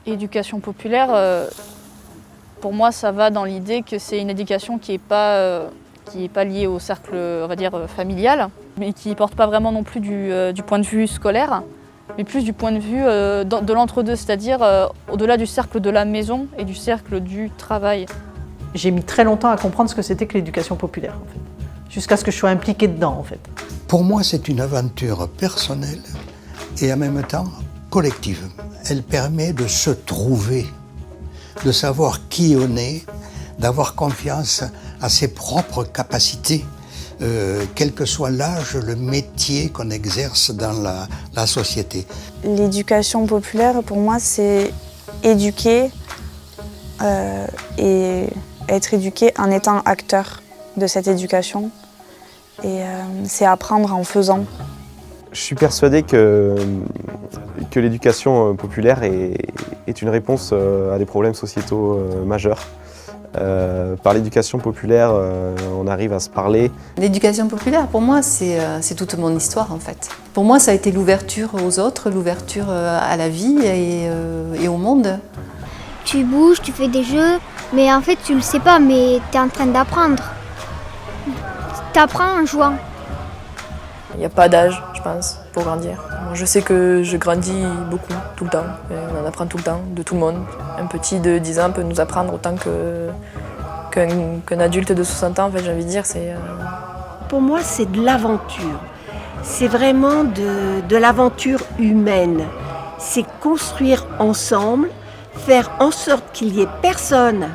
Éducation populaire, pour moi, ça va dans l'idée que c'est une éducation qui n'est pas liée au cercle, on va dire, familial, mais qui ne porte pas vraiment non plus du point de vue scolaire, mais plus du point de vue de l'entre-deux, c'est-à-dire au-delà du cercle de la maison et du cercle du travail. J'ai mis très longtemps à comprendre ce que c'était que l'éducation populaire, en fait, jusqu'à ce que je sois impliquée dedans, en fait. Pour moi, c'est une aventure personnelle et en même temps collective. Elle permet de se trouver, de savoir qui on est, d'avoir confiance à ses propres capacités, quel que soit l'âge, le métier qu'on exerce dans la société. L'éducation populaire, pour moi, c'est éduquer et être éduqué en étant acteur de cette éducation. Et c'est apprendre en faisant. Je suis persuadé que l'éducation populaire est une réponse à des problèmes sociétaux majeurs. Par l'éducation populaire, on arrive à se parler. L'éducation populaire, pour moi, c'est toute mon histoire, en fait. Pour moi, ça a été l'ouverture aux autres, l'ouverture à la vie et au monde. Tu bouges, tu fais des jeux, mais en fait, tu le sais pas, mais tu es en train d'apprendre. Tu apprends en jouant. Il n'y a pas d'âge, je pense, pour grandir. Moi, je sais que je grandis beaucoup, tout le temps. Et on en apprend tout le temps, de tout le monde. Un petit de 10 ans peut nous apprendre autant qu'un adulte de 60 ans, en fait, j'ai envie de dire. Pour moi, c'est de l'aventure. C'est vraiment de l'aventure humaine. C'est construire ensemble, faire en sorte qu'il n'y ait personne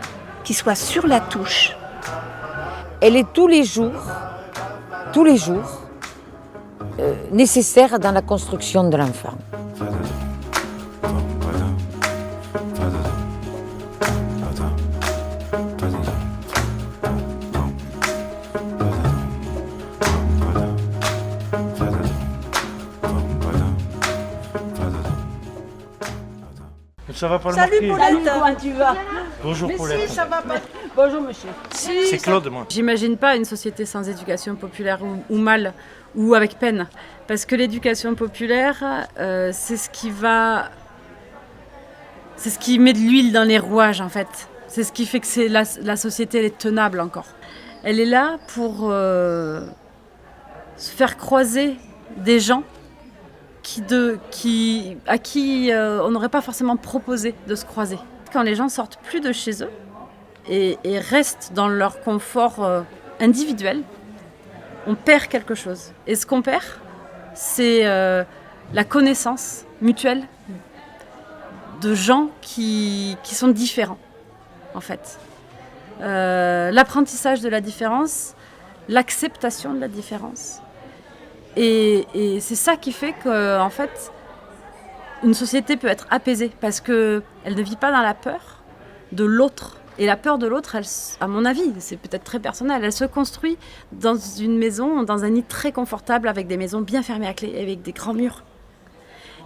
qui soit sur la touche. Elle est tous les jours, nécessaire dans la construction de l'enfant. Ça va pas le Salut marquer. Paulette, comment tu vas? Bonjour Mais Paulette. si, ça va pas. Bonjour monsieur. C'est Claude, moi. J'imagine pas une société sans éducation populaire ou mal, ou avec peine. Parce que l'éducation populaire, c'est ce qui met de l'huile dans les rouages, en fait. C'est ce qui fait que la société elle est tenable encore. Elle est là pour se faire croiser des gens à qui on n'aurait pas forcément proposé de se croiser. Quand les gens sortent plus de chez eux et restent dans leur confort individuel, on perd quelque chose. Et ce qu'on perd, c'est la connaissance mutuelle de gens qui sont différents, en fait. L'apprentissage de la différence, l'acceptation de la différence. Et c'est ça qui fait que, en fait, une société peut être apaisée parce qu'elle ne vit pas dans la peur de l'autre. Et la peur de l'autre, à mon avis, c'est peut-être très personnel, elle se construit dans une maison, dans un nid très confortable, avec des maisons bien fermées à clé, avec des grands murs.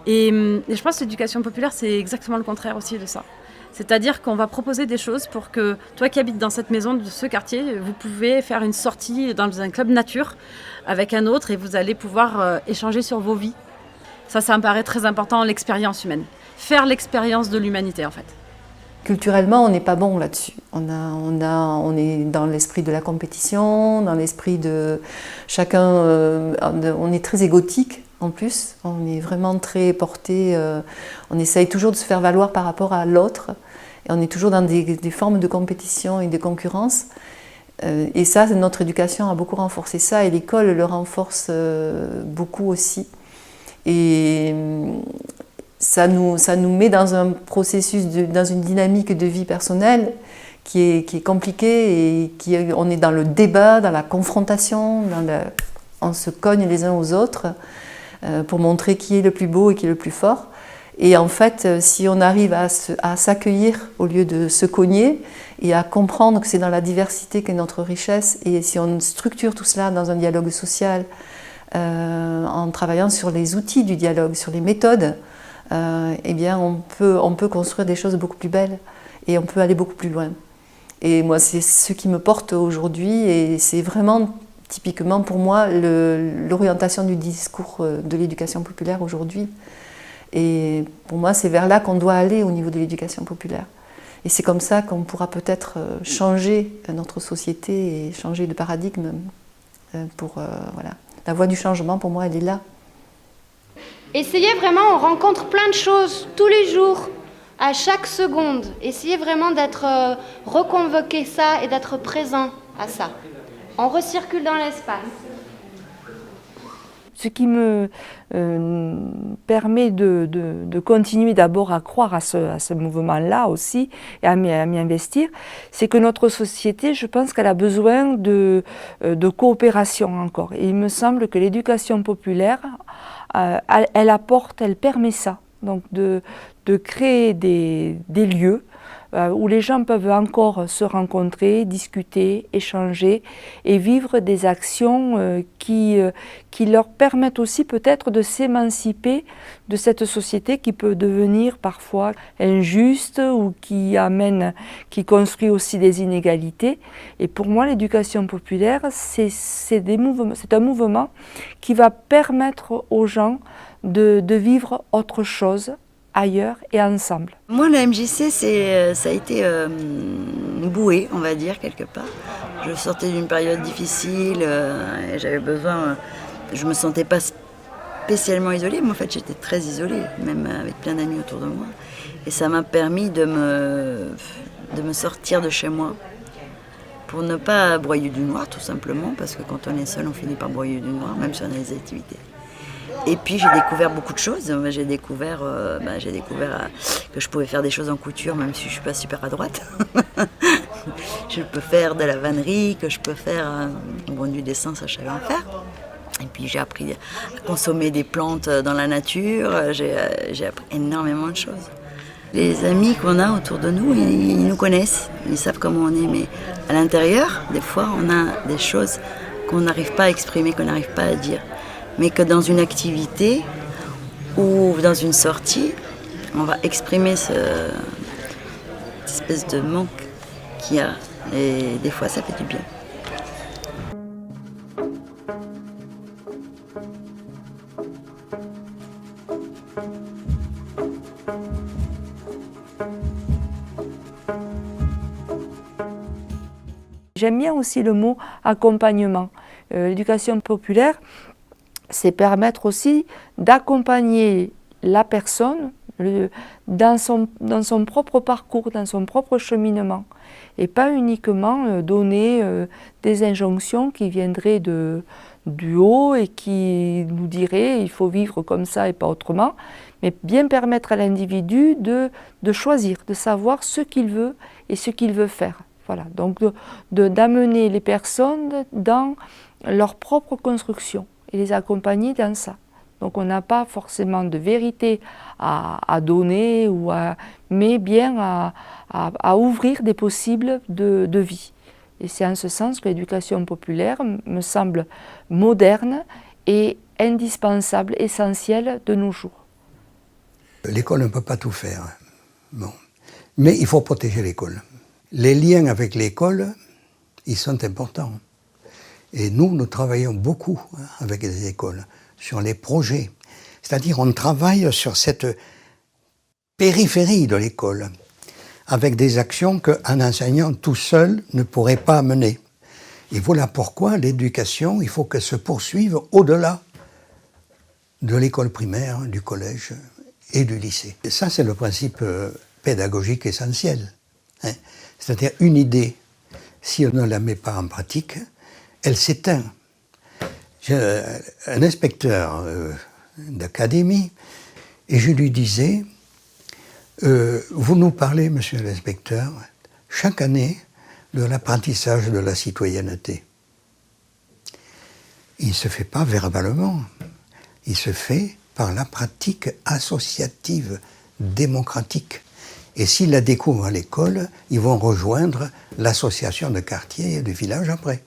Et je pense que l'éducation populaire, c'est exactement le contraire aussi de ça. C'est-à-dire qu'on va proposer des choses pour que toi qui habites dans cette maison, de ce quartier, vous pouvez faire une sortie dans un club nature avec un autre et vous allez pouvoir échanger sur vos vies. Ça me paraît très important, l'expérience humaine. Faire l'expérience de l'humanité, en fait. Culturellement, on n'est pas bon là-dessus. On est dans l'esprit de la compétition, dans l'esprit de chacun. On est très égotique en plus. On est vraiment très porté. On essaye toujours de se faire valoir par rapport à l'autre. Et on est toujours dans des formes de compétition et de concurrence. Et ça, notre éducation a beaucoup renforcé ça. Et l'école le renforce beaucoup aussi. Et ça nous met dans un processus, dans une dynamique de vie personnelle qui est compliquée et on est dans le débat, dans la confrontation, on se cogne les uns aux autres pour montrer qui est le plus beau et qui est le plus fort. Et en fait, si on arrive à s'accueillir au lieu de se cogner et à comprendre que c'est dans la diversité qu'est notre richesse, et si on structure tout cela dans un dialogue social, en travaillant sur les outils du dialogue, sur les méthodes, eh bien on peut construire des choses beaucoup plus belles et on peut aller beaucoup plus loin. Et moi, c'est ce qui me porte aujourd'hui et c'est vraiment typiquement pour moi l'orientation du discours de l'éducation populaire aujourd'hui. Et pour moi, c'est vers là qu'on doit aller au niveau de l'éducation populaire. Et c'est comme ça qu'on pourra peut-être changer notre société et changer de paradigme. Voilà. La voie du changement, pour moi, elle est là. Essayez vraiment, on rencontre plein de choses tous les jours, à chaque seconde. Essayez vraiment d'être reconvoquer ça et d'être présent à ça. On recircule dans l'espace. Ce qui me permet de continuer d'abord à croire à ce mouvement-là aussi et à m'y investir, c'est que notre société, je pense qu'elle a besoin de coopération encore. Et il me semble que l'éducation populaire, elle permet ça, donc de créer des lieux où les gens peuvent encore se rencontrer, discuter, échanger et vivre des actions qui leur permettent aussi peut-être de s'émanciper de cette société qui peut devenir parfois injuste ou qui construit aussi des inégalités. Et pour moi, l'éducation populaire, c'est un mouvement qui va permettre aux gens de vivre autre chose ailleurs et ensemble. Moi, la MJC, ça a été une bouée, on va dire, quelque part. Je sortais d'une période difficile, et j'avais besoin... je me sentais pas spécialement isolée, mais en fait, j'étais très isolée, même avec plein d'amis autour de moi. Et ça m'a permis de me sortir de chez moi, pour ne pas broyer du noir, tout simplement, parce que quand on est seul, on finit par broyer du noir, même si on a des activités. Et puis j'ai découvert beaucoup de choses. J'ai découvert que je pouvais faire des choses en couture, même si je ne suis pas super à droite. Je peux faire de la vannerie, que je peux faire du dessin, ça je savais en faire. Et puis j'ai appris à consommer des plantes dans la nature. J'ai appris énormément de choses. Les amis qu'on a autour de nous, ils nous connaissent, ils savent comment on est. Mais à l'intérieur, des fois, on a des choses qu'on n'arrive pas à exprimer, qu'on n'arrive pas à dire. Mais que dans une activité ou dans une sortie, on va exprimer cette espèce de manque qu'il y a. Et des fois, ça fait du bien. J'aime bien aussi le mot accompagnement. L'éducation populaire, c'est permettre aussi d'accompagner la personne dans son propre parcours, dans son propre cheminement, et pas uniquement donner des injonctions qui viendraient du haut et qui nous diraient il faut vivre comme ça et pas autrement, mais bien permettre à l'individu de choisir, de savoir ce qu'il veut et ce qu'il veut faire. Voilà, donc d'amener les personnes dans leur propre construction et les accompagner dans ça. Donc on n'a pas forcément de vérité à donner, mais bien à ouvrir des possibles de vie. Et c'est en ce sens que l'éducation populaire me semble moderne et indispensable, essentielle de nos jours. L'école ne peut pas tout faire, bon. Mais il faut protéger l'école. Les liens avec l'école, ils sont importants. Et nous travaillons beaucoup avec les écoles, sur les projets. C'est-à-dire, on travaille sur cette périphérie de l'école, avec des actions qu'un enseignant tout seul ne pourrait pas mener. Et voilà pourquoi l'éducation, il faut qu'elle se poursuive au-delà de l'école primaire, du collège et du lycée. Et ça, c'est le principe pédagogique essentiel. Hein. C'est-à-dire, une idée, si on ne la met pas en pratique, elle s'éteint. J'ai un inspecteur d'académie, et je lui disais, vous nous parlez, monsieur l'inspecteur, chaque année de l'apprentissage de la citoyenneté. Il ne se fait pas verbalement, il se fait par la pratique associative, démocratique. Et s'ils la découvrent à l'école, ils vont rejoindre l'association de quartier et de village après.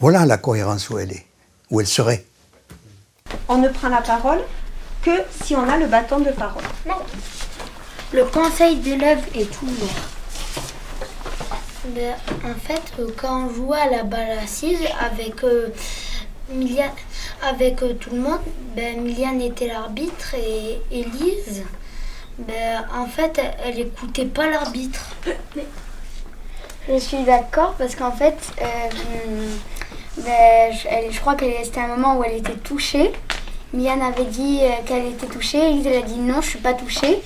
Voilà la cohérence où elle est, où elle serait. On ne prend la parole que si on a le bâton de parole. Non. Le conseil d'élève est toujours. En fait, quand on jouait à la balle assise avec Avec tout le monde, Miliane était l'arbitre et Élise, en fait, elle écoutait pas l'arbitre. Je suis d'accord parce qu'en fait, je crois que c'était un moment où elle était touchée. Miliane avait dit qu'elle était touchée, Élise elle a dit non, je suis pas touchée.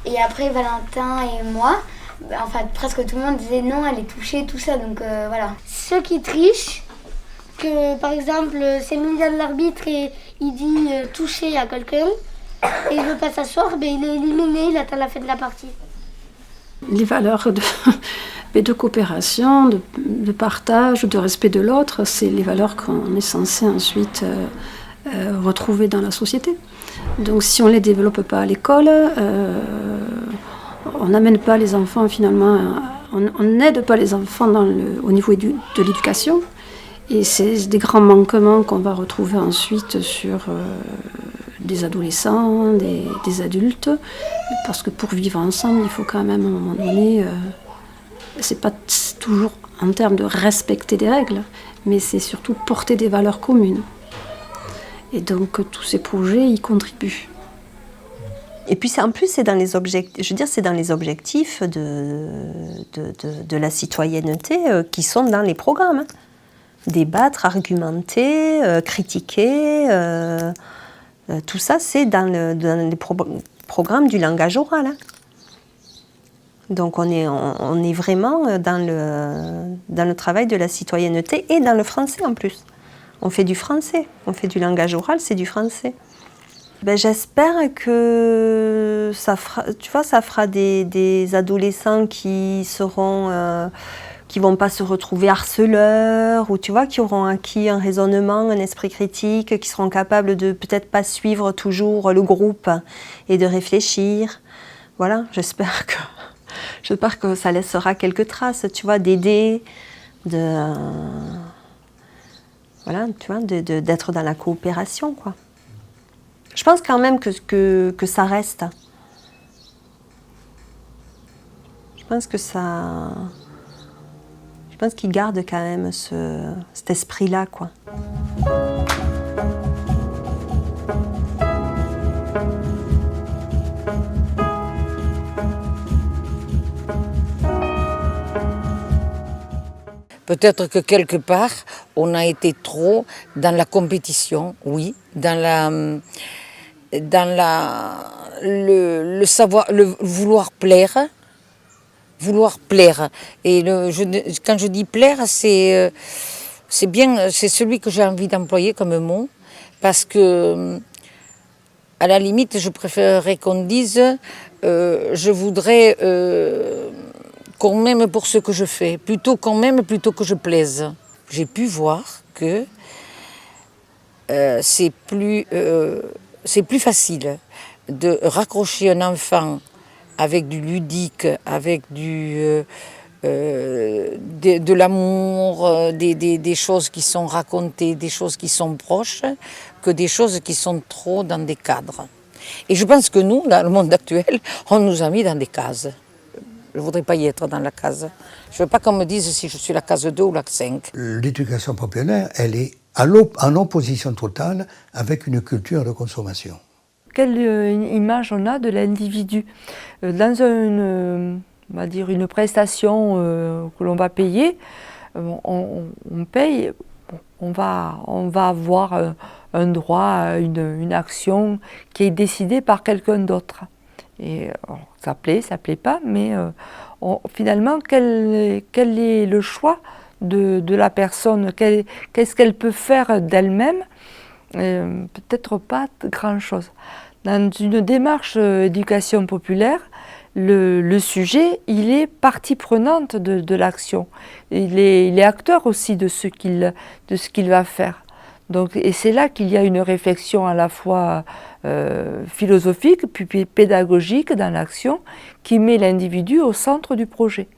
Et après Valentin et moi, enfin presque tout le monde disait non, elle est touchée, tout ça, donc voilà. Ceux qui trichent, que par exemple c'est Miliane l'arbitre et il dit toucher à quelqu'un et il veut pas s'asseoir, il est éliminé, il attend la fin de la partie. Les valeurs de coopération, de partage, de respect de l'autre, c'est les valeurs qu'on est censé ensuite retrouver dans la société. Donc si on ne les développe pas à l'école, on n'amène pas les enfants finalement, on n'aide pas les enfants au niveau de l'éducation. Et c'est des grands manquements qu'on va retrouver ensuite sur des adolescents, des adultes, parce que pour vivre ensemble, il faut quand même à un moment donné, c'est pas toujours en termes de respecter des règles, mais c'est surtout porter des valeurs communes. Et donc tous ces projets y contribuent. Et puis en plus, c'est dans les objectifs, je veux dire, c'est dans les objectifs de la citoyenneté qui sont dans les programmes. Hein. Débattre, argumenter, critiquer, tout ça, c'est dans les programmes du langage oral. Hein. Donc on est vraiment dans le travail de la citoyenneté et dans le français en plus. On fait du français, on fait du langage oral, c'est du français. J'espère que ça fera des adolescents qui vont pas se retrouver harceleurs, ou tu vois, qui auront acquis un raisonnement, un esprit critique, qui seront capables de peut-être pas suivre toujours le groupe et de réfléchir. Voilà, j'espère que ça laissera quelques traces, tu vois, d'aider, voilà, tu vois, d'être dans la coopération, quoi. Je pense quand même que ça reste. Je pense qu'ils gardent quand même cet esprit-là, quoi. Peut-être que quelque part, on a été trop dans la compétition, oui, dans le savoir, le vouloir plaire. Et quand je dis plaire, c'est celui que j'ai envie d'employer comme mot, parce que à la limite, je préférerais qu'on dise je voudrais qu'on m'aime pour ce que je fais, plutôt qu'on m'aime, plutôt que je plaise. J'ai pu voir que c'est plus facile de raccrocher un enfant avec du ludique, avec de l'amour, des choses qui sont racontées, des choses qui sont proches, que des choses qui sont trop dans des cadres. Et je pense que nous, dans le monde actuel, on nous a mis dans des cases. Je ne voudrais pas y être dans la case. Je ne veux pas qu'on me dise si je suis la case 2 ou la 5. L'éducation populaire, elle est en opposition totale avec une culture de consommation. Quelle image on a de l'individu dans on va dire une prestation que l'on va payer, on paye, on va avoir un droit, une action qui est décidée par quelqu'un d'autre. Et ça plaît pas, mais finalement, quel est le choix de la personne, qu'est-ce qu'elle peut faire d'elle-même? Peut-être pas grand-chose. Dans une démarche éducation populaire, le sujet, il est partie prenante de l'action. Il est acteur aussi de ce qu'il va faire. Donc, et c'est là qu'il y a une réflexion à la fois philosophique, puis pédagogique dans l'action, qui met l'individu au centre du projet.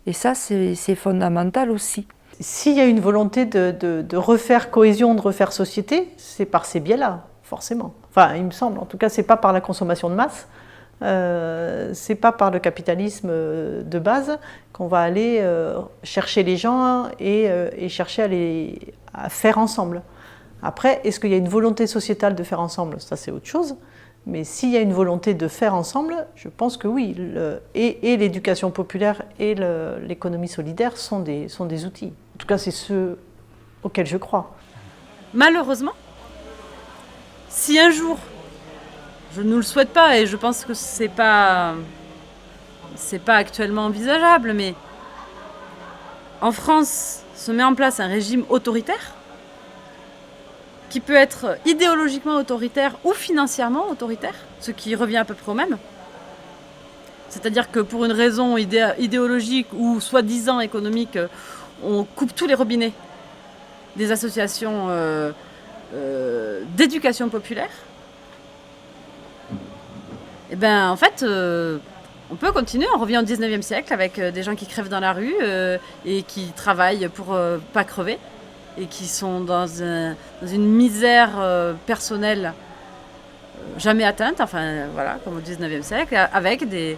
Et ça, c'est fondamental aussi. S'il y a une volonté de refaire cohésion, de refaire société, c'est par ces biais-là, forcément. Enfin, il me semble, en tout cas, c'est pas par la consommation de masse, c'est pas par le capitalisme de base qu'on va aller chercher les gens et chercher à faire ensemble. Après, est-ce qu'il y a une volonté sociétale de faire ensemble? Ça, c'est autre chose. Mais s'il y a une volonté de faire ensemble, je pense que oui. Et l'éducation populaire et l'économie solidaire sont des outils. En tout cas, c'est ceux auxquels je crois. Malheureusement, si un jour, je ne le souhaite pas et je pense que c'est pas actuellement envisageable, mais en France se met en place un régime autoritaire qui peut être idéologiquement autoritaire ou financièrement autoritaire, ce qui revient à peu près au même. C'est-à-dire que pour une raison idéologique ou soi-disant économique, on coupe tous les robinets des associations d'éducation populaire. Et bien en fait, on peut continuer, on revient au 19e siècle avec des gens qui crèvent dans la rue et qui travaillent pour pas crever. Et qui sont dans une misère personnelle jamais atteinte, enfin voilà, comme au 19e siècle, avec des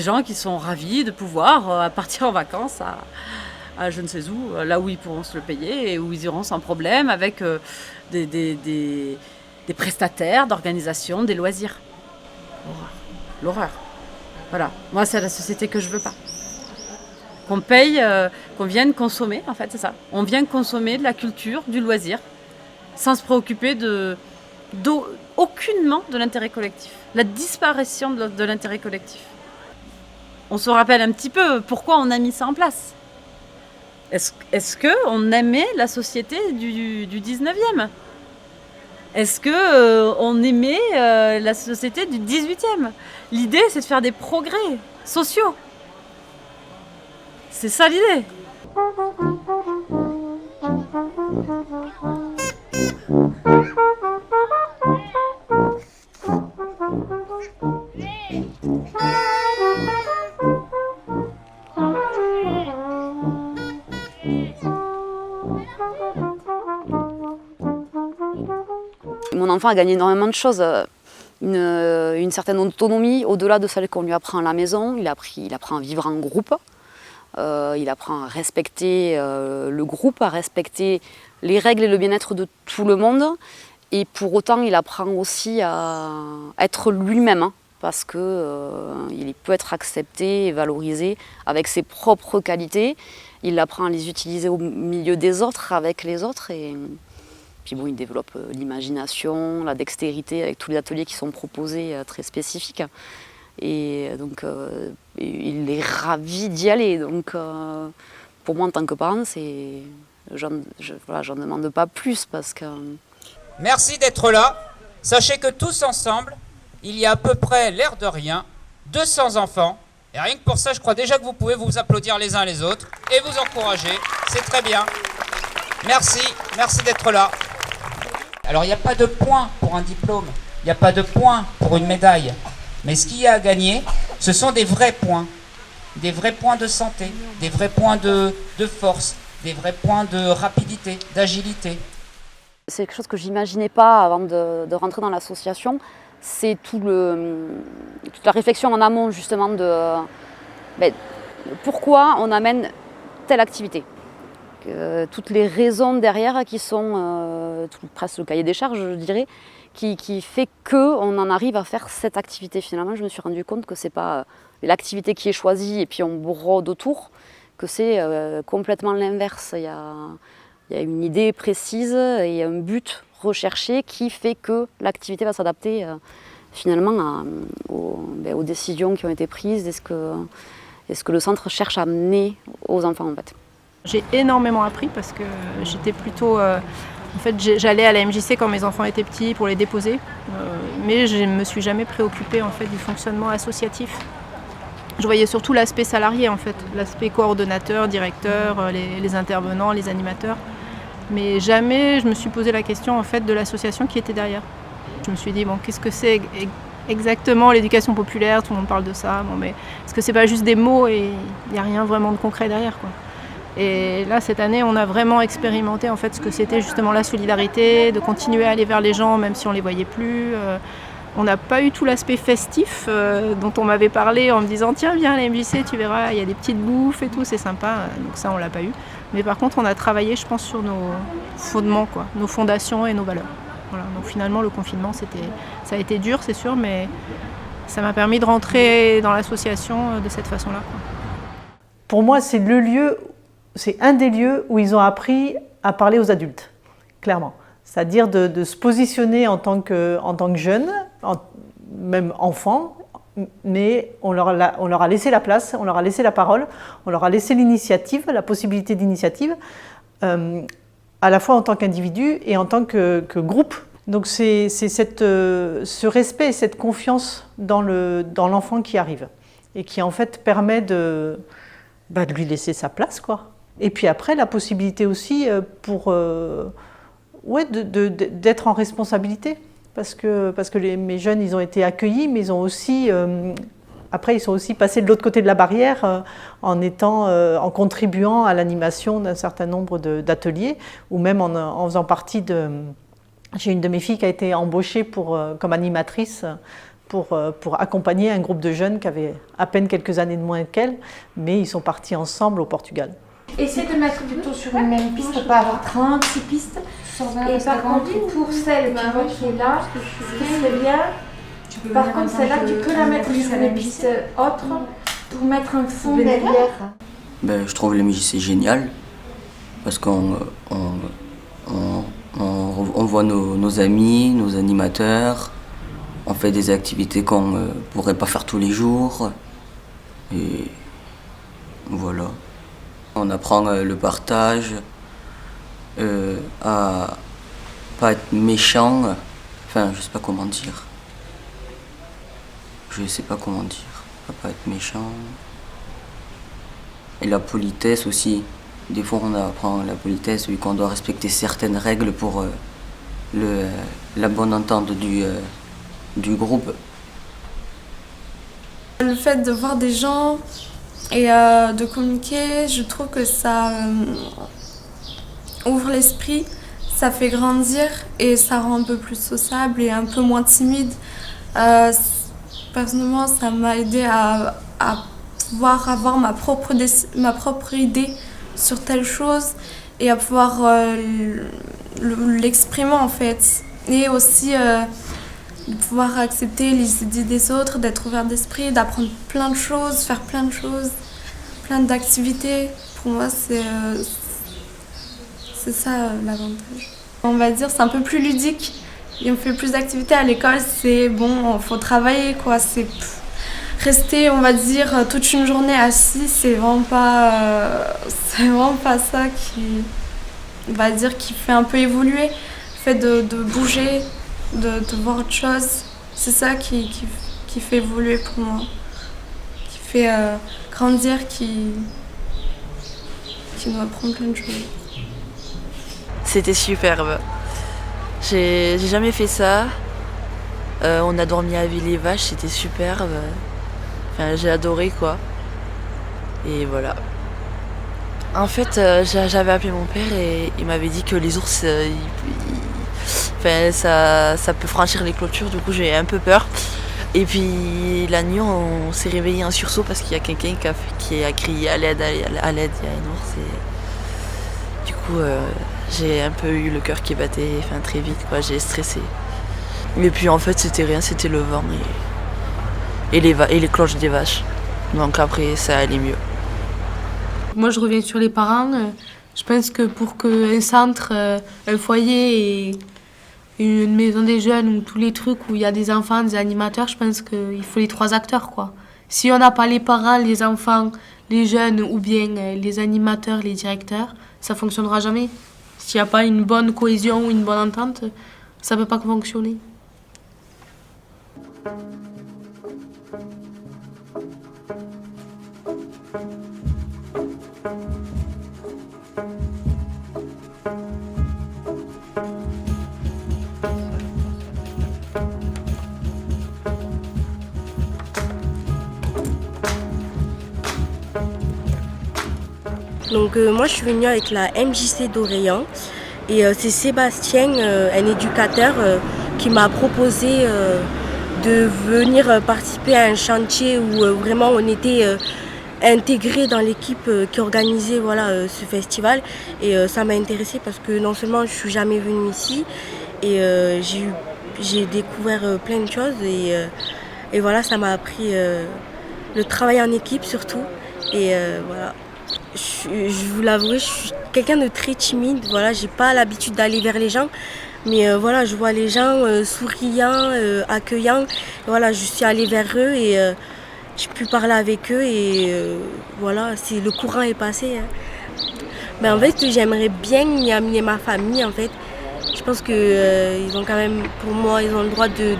gens qui sont ravis de pouvoir partir en vacances à je ne sais où, là où ils pourront se le payer et où ils iront sans problème, avec des prestataires d'organisation, des loisirs. L'horreur. Voilà, moi c'est la société que je veux pas. Qu'on paye, qu'on vienne consommer, en fait, c'est ça. On vient consommer de la culture, du loisir, sans se préoccuper aucunement de l'intérêt collectif. La disparition de l'intérêt collectif. On se rappelle un petit peu pourquoi on a mis ça en place. Est-ce qu'on aimait la société du 19e? Est-ce qu'on aimait la société du 18e? L'idée, c'est de faire des progrès sociaux. C'est ça l'idée. Mon enfant a gagné énormément de choses. Une certaine autonomie au-delà de celle qu'on lui apprend à la maison. Il apprend à vivre en groupe. Il apprend à respecter le groupe, à respecter les règles et le bien-être de tout le monde. Et pour autant, il apprend aussi à être lui-même, hein, parce qu'il peut être accepté et valorisé avec ses propres qualités. Il apprend à les utiliser au milieu des autres, avec les autres. Et puis bon, il développe l'imagination, la dextérité avec tous les ateliers qui sont proposés très spécifiques. Et donc, il est ravi d'y aller. Donc, pour moi, en tant que parent, j'en demande pas plus parce que... Merci d'être là. Sachez que tous ensemble, il y a à peu près, l'air de rien, 200 enfants. Et rien que pour ça, je crois déjà que vous pouvez vous applaudir les uns les autres et vous encourager. C'est très bien. Merci, merci d'être là. Alors, il n'y a pas de point pour un diplôme. Il n'y a pas de point pour une médaille. Mais ce qu'il y a à gagner, ce sont des vrais points de santé, des vrais points de force, des vrais points de rapidité, d'agilité. C'est quelque chose que je n'imaginais pas avant de rentrer dans l'association. C'est toute la réflexion en amont justement de pourquoi on amène telle activité. Toutes les raisons derrière qui sont presque le cahier des charges, je dirais, qui fait qu'on en arrive à faire cette activité. Finalement, je me suis rendu compte que ce n'est pas l'activité qui est choisie et puis on brode autour, que c'est complètement l'inverse. Il y a une idée précise et un but recherché qui fait que l'activité va s'adapter finalement aux décisions qui ont été prises et ce que le centre cherche à amener aux enfants en fait. J'ai énormément appris parce que j'étais plutôt... En fait, j'allais à la MJC quand mes enfants étaient petits pour les déposer, mais je ne me suis jamais préoccupée en fait, du fonctionnement associatif. Je voyais surtout l'aspect salarié, en fait, l'aspect coordonnateur, directeur, les intervenants, les animateurs. Mais jamais je me suis posé la question en fait, de l'association qui était derrière. Je me suis dit, bon, qu'est-ce que c'est exactement l'éducation populaire? Tout le monde parle de ça, bon, mais est-ce que c'est pas juste des mots et il n'y a rien vraiment de concret derrière, quoi. Et là, cette année, on a vraiment expérimenté en fait, ce que c'était justement la solidarité, de continuer à aller vers les gens même si on ne les voyait plus. On n'a pas eu tout l'aspect festif dont on m'avait parlé en me disant « Tiens, viens à la MJC, tu verras, il y a des petites bouffes et tout, c'est sympa. » Donc ça, on ne l'a pas eu. Mais par contre, on a travaillé, je pense, sur fondements, quoi, nos fondations et nos valeurs. Voilà. Donc finalement, le confinement, ça a été dur, c'est sûr, mais ça m'a permis de rentrer dans l'association de cette façon-là, quoi. Pour moi, c'est un des lieux où ils ont appris à parler aux adultes, clairement. C'est-à-dire de se positionner en tant que jeune, même enfant, mais on leur a laissé la place, on leur a laissé la parole, on leur a laissé l'initiative, la possibilité d'initiative, à la fois en tant qu'individu et en tant que groupe. Donc c'est ce respect et cette confiance dans l'enfant qui arrive et qui en fait permet de lui laisser sa place, quoi. Et puis après, la possibilité aussi d'être en responsabilité. Parce que mes jeunes, ils ont été accueillis, mais ils ont aussi, après, ils sont aussi passés de l'autre côté de la barrière en contribuant à l'animation d'un certain nombre d'ateliers, ou même en faisant partie de... J'ai une de mes filles qui a été embauchée comme animatrice pour accompagner un groupe de jeunes qui avaient à peine quelques années de moins qu'elle, mais ils sont partis ensemble au Portugal. Essayez de mettre plutôt sur une même piste, pas avoir 36 pistes. Et par contre, pour celle qui est là, ce qui serait bien, par contre, celle-là, tu peux la mettre sur une piste autre pour mettre un fond derrière. Je trouve le MJC génial parce qu'on voit nos amis, nos animateurs, on fait des activités qu'on ne pourrait pas faire tous les jours. Et voilà. On apprend le partage, à pas être méchant, enfin je sais pas comment dire. À pas être méchant. Et la politesse aussi. Des fois on apprend la politesse vu qu'on doit respecter certaines règles pour la bonne entente du groupe. Le fait de voir des gens et de communiquer, je trouve que ça ouvre l'esprit, ça fait grandir et ça rend un peu plus sociable et un peu moins timide. Personnellement, ça m'a aidé à pouvoir avoir ma propre idée sur telle chose et à pouvoir l'exprimer en fait. Et aussi de pouvoir accepter les idées des autres, d'être ouvert d'esprit, d'apprendre plein de choses, faire plein de choses, plein d'activités. Pour moi, c'est ça l'avantage. On va dire c'est un peu plus ludique et on fait plus d'activités à l'école, c'est bon, faut travailler quoi, c'est rester on va dire toute une journée assis, c'est vraiment pas ça qui on va dire qui fait un peu évoluer, le fait de bouger, de voir autre chose, c'est ça qui fait évoluer pour moi, qui fait grandir, qui nous apprend plein de choses. C'était superbe. J'ai jamais fait ça. On a dormi à Ville-les-Vaches, c'était superbe. Enfin, j'ai adoré quoi. Et voilà. En fait, j'avais appelé mon père et il m'avait dit que les ours, ça peut franchir les clôtures, du coup j'ai un peu peur. Et puis la nuit, on s'est réveillé en sursaut parce qu'il y a quelqu'un qui a crié à l'aide, il y a un ours. Et du coup, j'ai un peu eu le cœur qui battait très vite, quoi. J'ai stressé. Et puis en fait, c'était rien, c'était le vent et les cloches des vaches. Donc après, ça allait mieux. Moi, je reviens sur les parents. Je pense que pour qu'un centre, un foyer et une maison des jeunes ou tous les trucs où il y a des enfants, des animateurs, je pense qu'il faut les 3 acteurs, quoi. Si on n'a pas les parents, les enfants, les jeunes ou bien les animateurs, les directeurs, ça ne fonctionnera jamais. S'il n'y a pas une bonne cohésion ou une bonne entente, ça ne peut pas fonctionner. Donc moi je suis venue avec la MJC d'Orléans et c'est Sébastien, un éducateur, qui m'a proposé de venir participer à un chantier où vraiment on était intégrée dans l'équipe qui organisait voilà, ce festival. Et ça m'a intéressée parce que non seulement je suis jamais venue ici, et j'ai découvert plein de choses. Et voilà, ça m'a appris le travail en équipe surtout. Et voilà, je vous l'avoue, je suis quelqu'un de très timide. Voilà, j'ai pas l'habitude d'aller vers les gens. Mais voilà, je vois les gens souriants, accueillants. Voilà, je suis allée vers eux et j'ai pu parler avec eux et voilà, le courant est passé. Mais en fait, j'aimerais bien y amener ma famille. En fait, je pense que ils ont quand même, pour moi, ils ont le droit de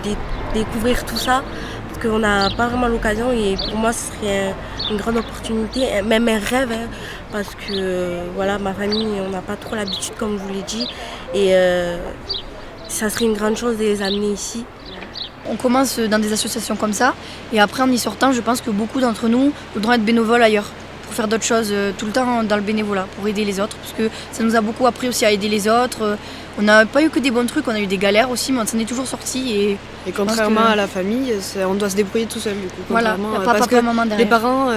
découvrir tout ça parce qu'on n'a pas vraiment l'occasion. Et pour moi, ce serait une grande opportunité, même un rêve, hein, parce que voilà, ma famille, on n'a pas trop l'habitude, comme je vous l'ai dit, et ça serait une grande chose de les amener ici. On commence dans des associations comme ça, et après en y sortant, je pense que beaucoup d'entre nous voudront être bénévoles ailleurs, pour faire d'autres choses, tout le temps dans le bénévolat, pour aider les autres, parce que ça nous a beaucoup appris aussi à aider les autres. On n'a pas eu que des bons trucs, on a eu des galères aussi, mais on s'en est toujours sortis. Et contrairement à la famille, on doit se débrouiller tout seul, du coup. Voilà, il n'y a pas parce papa, maman derrière. Les parents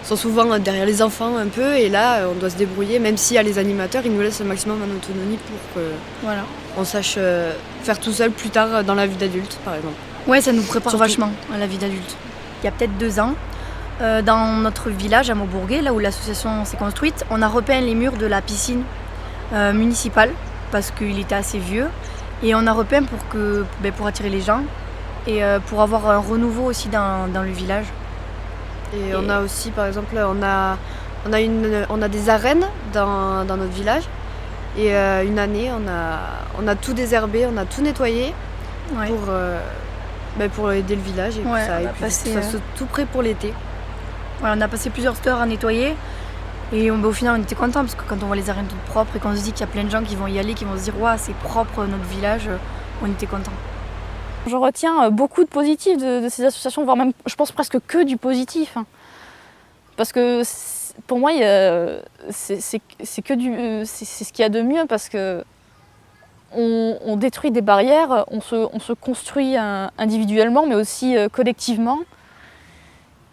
sont souvent derrière les enfants un peu, et là, on doit se débrouiller, même s'il y a les animateurs, ils nous laissent le maximum en autonomie pour qu'on sache faire tout seul plus tard dans la vie d'adulte, par exemple. Ouais, ça nous prépare vachement à la vie d'adulte. Il y a peut-être 2 ans, dans notre village à Maubourguet, là où l'association s'est construite, on a repeint les murs de la piscine municipale parce qu'il était assez vieux, et on a repeint pour attirer les gens et pour avoir un renouveau aussi dans le village. Et on a aussi, par exemple, on a des arènes dans notre village, et une année on a tout désherbé, on a tout nettoyé pour aider le village et ça soit tout prêt pour l'été. Ouais, on a passé plusieurs heures à nettoyer. Et au final, on était contents parce que quand on voit les arènes toutes propres et qu'on se dit qu'il y a plein de gens qui vont y aller, qui vont se dire « Waouh, c'est propre notre village », on était contents. Je retiens beaucoup de positifs de ces associations, voire même, je pense presque que du positif. Hein. Parce que pour moi, c'est ce qu'il y a de mieux parce que on détruit des barrières, on se construit individuellement mais aussi collectivement.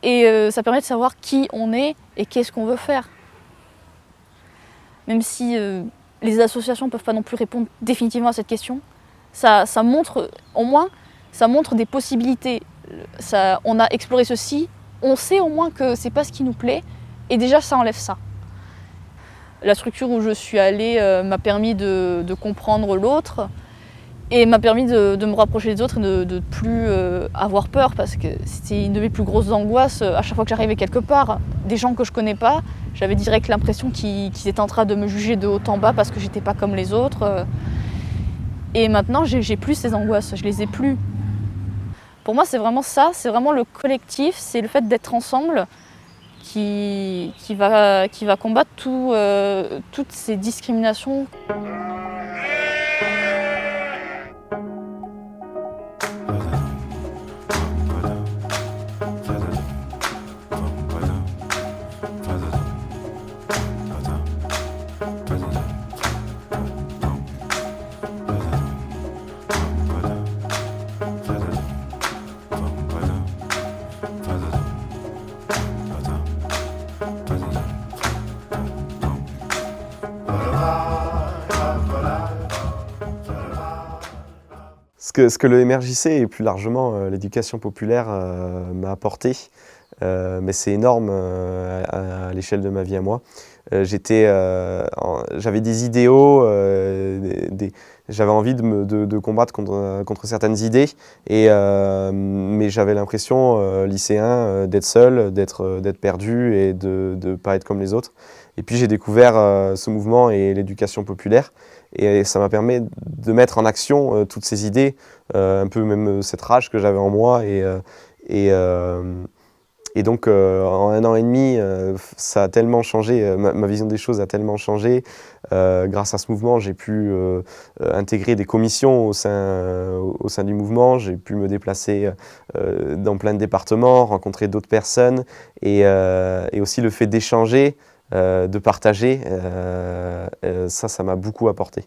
Et ça permet de savoir qui on est et qu'est-ce qu'on veut faire. Même si les associations ne peuvent pas non plus répondre définitivement à cette question, ça montre, au moins, ça montre des possibilités. On a exploré ceci, on sait au moins que c'est pas ce qui nous plaît, et déjà ça enlève ça. La structure où je suis allée m'a permis de comprendre l'autre, et m'a permis de me rapprocher des autres et de ne plus avoir peur, parce que c'était une de mes plus grosses angoisses à chaque fois que j'arrivais quelque part. Des gens que je connais pas, j'avais direct l'impression qu'ils étaient en train de me juger de haut en bas parce que j'étais pas comme les autres. Et maintenant, j'ai plus ces angoisses, je les ai plus. Pour moi, c'est vraiment ça, c'est vraiment le collectif, c'est le fait d'être ensemble qui va combattre toutes ces discriminations. Ce que le MRJC et plus largement l'éducation populaire m'a apporté, mais c'est énorme à l'échelle de ma vie à moi. J'avais des idéaux, j'avais envie de combattre contre certaines idées, mais j'avais l'impression, lycéen, d'être seul, d'être perdu et de ne pas être comme les autres. Et puis j'ai découvert ce mouvement et l'éducation populaire, et ça m'a permis de mettre en action toutes ces idées, un peu même cette rage que j'avais en moi, et donc en 1 an et demi, ça a tellement changé, ma vision des choses a tellement changé. Grâce à ce mouvement, j'ai pu intégrer des commissions au sein du mouvement, j'ai pu me déplacer dans plein de départements, rencontrer d'autres personnes, et aussi le fait d'échanger, de partager, ça m'a beaucoup apporté.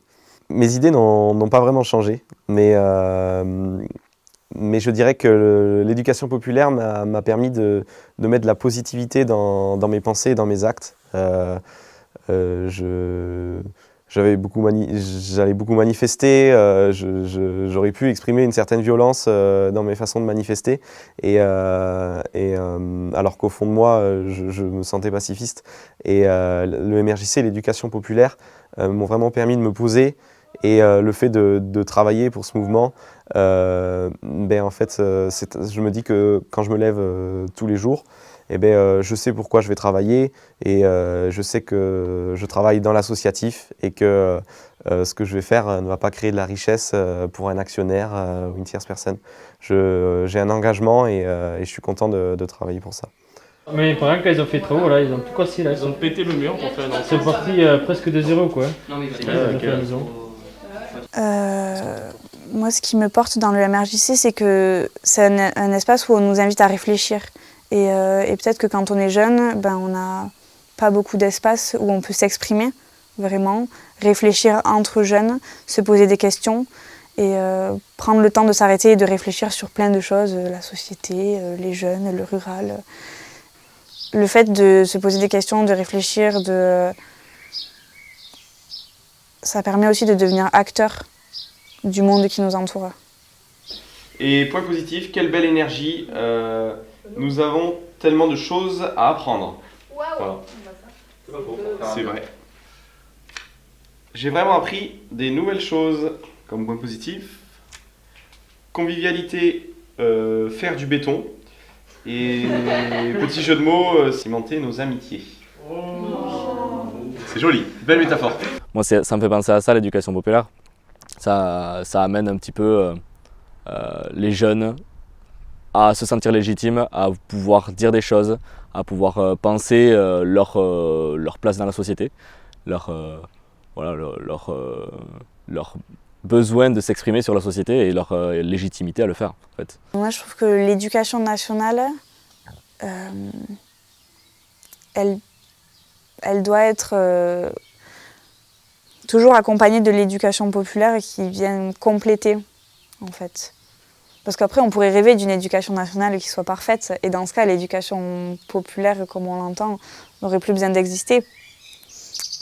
Mes idées n'ont pas vraiment changé, mais mais je dirais que l'éducation populaire m'a permis de mettre de la positivité dans mes pensées et dans mes actes. J'allais beaucoup manifester, j'aurais pu exprimer une certaine violence dans mes façons de manifester, alors qu'au fond de moi, je me sentais pacifiste. Et le MRJC et l'éducation populaire m'ont vraiment permis de me poser, et le fait de travailler pour ce mouvement, en fait, je me dis que quand je me lève tous les jours, je sais pourquoi je vais travailler, et je sais que je travaille dans l'associatif, et que ce que je vais faire ne va pas créer de la richesse pour un actionnaire ou une tierce personne. J'ai un engagement, et je suis content de travailler pour ça. Mais par exemple, quand ils ont fait les travaux, là, ils ont tout cassé. Là, ils ont pété le mur pour faire un C'est parti presque de zéro, quoi. Non, mais moi, ce qui me porte dans le MRJC, c'est que c'est un espace où on nous invite à réfléchir. Et peut-être que quand on est jeune, on n'a pas beaucoup d'espace où on peut s'exprimer, vraiment, réfléchir entre jeunes, se poser des questions et prendre le temps de s'arrêter et de réfléchir sur plein de choses, la société, les jeunes, le rural. Le fait de se poser des questions, de réfléchir, ça permet aussi de devenir acteur du monde qui nous entoure. Et point positif, quelle belle énergie. Nous avons tellement de choses à apprendre. Voilà. C'est vrai. J'ai vraiment appris des nouvelles choses comme point positif. Convivialité, faire du béton. Et petit jeu de mots, cimenter nos amitiés. C'est joli, belle métaphore. Moi, ça me fait penser à ça, l'éducation populaire. Ça amène un petit peu les jeunes à se sentir légitimes, à pouvoir dire des choses, à pouvoir penser leur place dans la société, leur besoin de s'exprimer sur la société et leur légitimité à le faire. En fait. Moi, je trouve que l'éducation nationale, elle doit être toujours accompagnée de l'éducation populaire qui vient compléter, en fait. Parce qu'après, on pourrait rêver d'une éducation nationale qui soit parfaite. Et dans ce cas, l'éducation populaire, comme on l'entend, n'aurait plus besoin d'exister.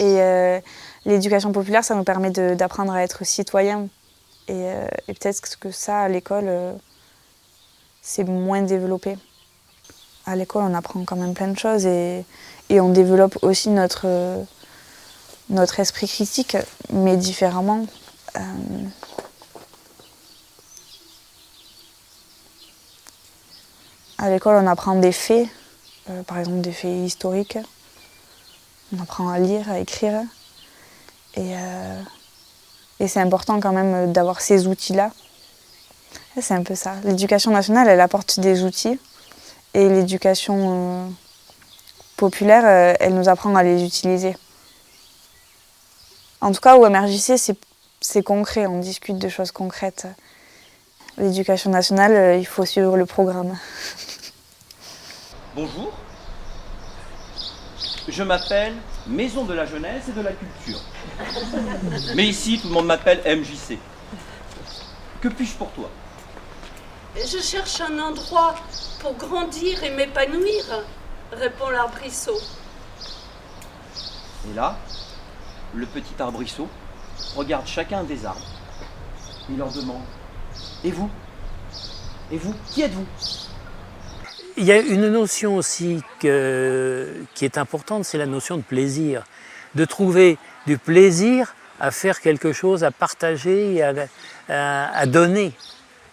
Et l'éducation populaire, ça nous permet d'apprendre à être citoyen. Et peut-être que ça, à l'école, c'est moins développé. À l'école, on apprend quand même plein de choses. Et on développe aussi notre esprit critique, mais différemment. À l'école, on apprend des faits, par exemple des faits historiques. On apprend à lire, à écrire. Et c'est important quand même d'avoir ces outils-là. C'est un peu ça. L'éducation nationale, elle apporte des outils. Et l'éducation populaire, elle nous apprend à les utiliser. En tout cas, au MRJC, c'est concret. On discute de choses concrètes. L'éducation nationale, il faut suivre le programme. Bonjour, je m'appelle Maison de la Jeunesse et de la Culture. Mais ici, tout le monde m'appelle MJC. Que puis-je pour toi? Je cherche un endroit pour grandir et m'épanouir, répond l'arbrisseau. Et là, le petit arbrisseau regarde chacun des arbres. Il leur demande: et vous? Et vous, qui êtes-vous? Il y a une notion aussi qui est importante, c'est la notion de plaisir. De trouver du plaisir à faire quelque chose, à partager, à donner,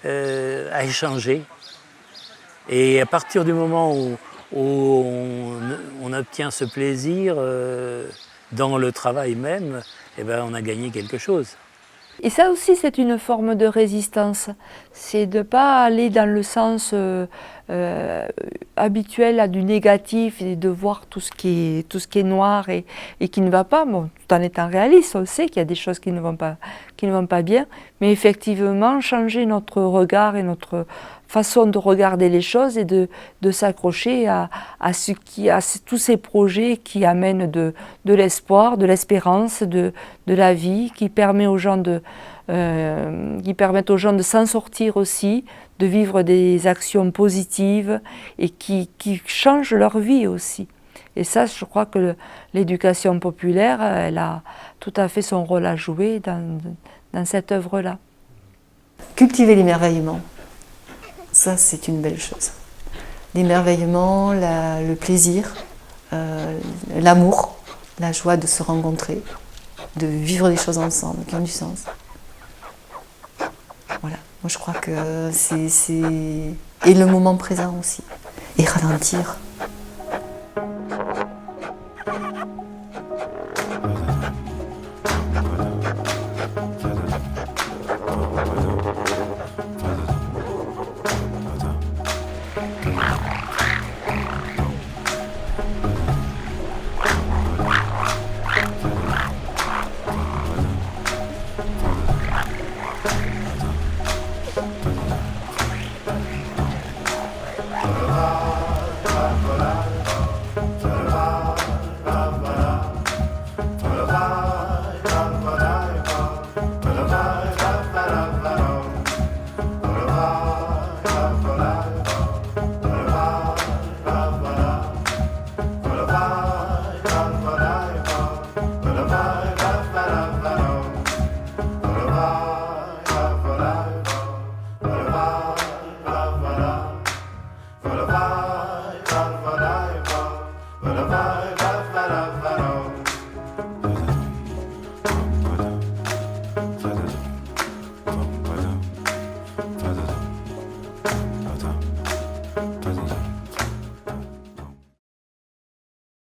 à échanger. Et à partir du moment où on obtient ce plaisir dans le travail même, on a gagné quelque chose. Et ça aussi, c'est une forme de résistance. C'est de ne pas aller dans le sens habituel du négatif et de voir tout ce qui est noir et qui ne va pas. Bon, tout en étant réaliste, on sait qu'il y a des choses qui ne vont pas bien. Mais effectivement, changer notre regard et notre façon de regarder les choses et de s'accrocher à tous ces projets qui amènent de l'espoir, de l'espérance, de la vie, qui permet aux gens qui permettent aux gens de s'en sortir aussi, de vivre des actions positives et qui changent leur vie aussi. Et ça, je crois que l'éducation populaire, elle a tout à fait son rôle à jouer dans cette œuvre-là. Cultiver l'émerveillement, ça c'est une belle chose. L'émerveillement, le plaisir, l'amour, la joie de se rencontrer, de vivre des choses ensemble qui ont du sens. Voilà, moi je crois que c'est... Et le moment présent aussi. Et ralentir.